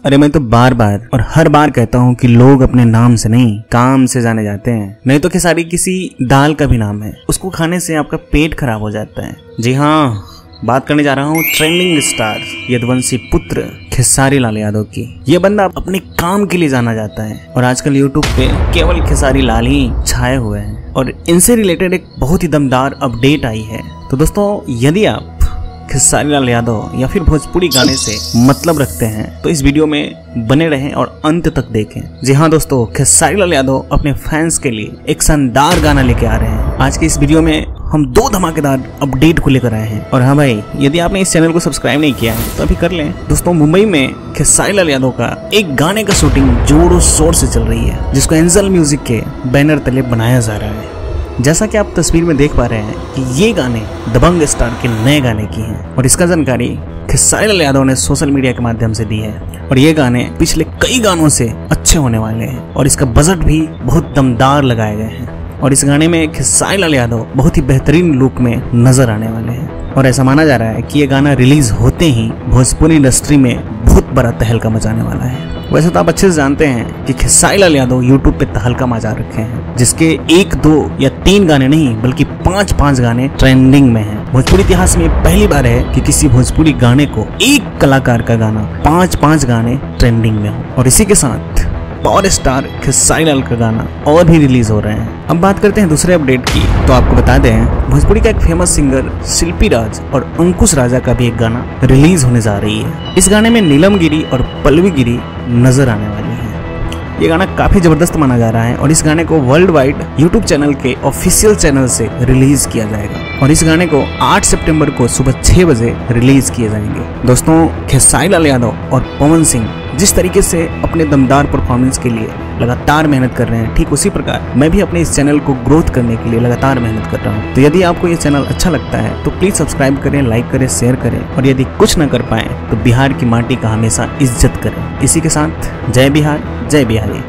अरे मैं तो बार बार और हर बार कहता हूँ कि लोग अपने नाम से नहीं काम से जाने जाते हैं। नहीं तो खेसारी किसी दाल का भी नाम है, उसको खाने से आपका पेट खराब हो जाता है। जी हाँ, बात करने जा रहा हूँ ट्रेंडिंग स्टार यदुवंशी पुत्र खेसारी लाल यादव की। ये बंदा अपने काम के लिए जाना जाता है और आजकल यूट्यूब पे केवल खेसारी लाल ही छाए हुए हैं और इनसे रिलेटेड एक बहुत ही दमदार अपडेट आई है। तो दोस्तों, यदि आप खेसारी लाल यादव या फिर भोजपुरी गाने से मतलब रखते हैं तो इस वीडियो में बने रहें और अंत तक देखें। जी हाँ दोस्तों, खेसारी लाल यादव अपने फैंस के लिए एक शानदार गाना लेके आ रहे हैं। आज के इस वीडियो में हम 2 धमाकेदार अपडेट को लेकर आए हैं। और हाँ भाई, यदि आपने इस चैनल को सब्सक्राइब नहीं किया है तो अभी कर लें। दोस्तों, मुंबई में खेसारी लाल यादव का एक गाने का शूटिंग जोरों शोर से चल रही है, जिसको एंजल म्यूजिक के बैनर तले बनाया जा रहा है। जैसा कि आप तस्वीर में देख पा रहे हैं कि ये गाने दबंग स्टार के नए गाने की हैं और इसका जानकारी खेसारी लाल यादव ने सोशल मीडिया के माध्यम से दी है। और ये गाने पिछले कई गानों से अच्छे होने वाले हैं और इसका बजट भी बहुत दमदार लगाए गए हैं। और इस गाने में खेसारी लाल यादव बहुत ही बेहतरीन लुक में नजर आने वाले हैं और ऐसा माना जा रहा है कि ये गाना रिलीज होते ही भोजपुरी इंडस्ट्री में बहुत बड़ा तहलका मचाने वाला है। वैसे तो आप अच्छे से जानते हैं कि खेसारी लाल यादव यूट्यूब पे तहलका मचा रखे हैं, जिसके 1, 2 या 3 गाने नहीं बल्कि 5 गाने ट्रेंडिंग में हैं। भोजपुरी इतिहास में पहली बार है कि किसी भोजपुरी गाने को एक कलाकार का गाना 5 गाने ट्रेंडिंग में हो। और इसी के साथ पावर स्टार खेसारी लाल का गाना और भी रिलीज हो रहे हैं। अब बात करते हैं दूसरे अपडेट की। तो आपको बता दें, भोजपुरी का एक फेमस सिंगर शिल्पी राज और अंकुश राजा का भी एक गाना रिलीज होने जा रही है। इस गाने में नीलम गिरी और पल्लवी गिरी नजर आने वाली है। ये गाना काफी जबरदस्त माना जा रहा है और इस गाने को वर्ल्ड वाइड यूट्यूब चैनल के ऑफिशियल चैनल से रिलीज किया जाएगा और इस गाने को 8 सितंबर को सुबह 6 बजे रिलीज किए जाएंगे। दोस्तों, खेसारी लाल यादव और पवन सिंह जिस तरीके से अपने दमदार परफॉर्मेंस के लिए लगातार मेहनत कर रहे हैं, ठीक उसी प्रकार मैं भी अपने इस चैनल को ग्रोथ करने के लिए लगातार मेहनत कर रहा हूँ। तो यदि आपको ये चैनल अच्छा लगता है तो प्लीज सब्सक्राइब करें, लाइक करें, शेयर करें और यदि कुछ न कर पाए तो बिहार की माटी का हमेशा इज्जत करें। इसी के साथ जय बिहार, जय बिहारी।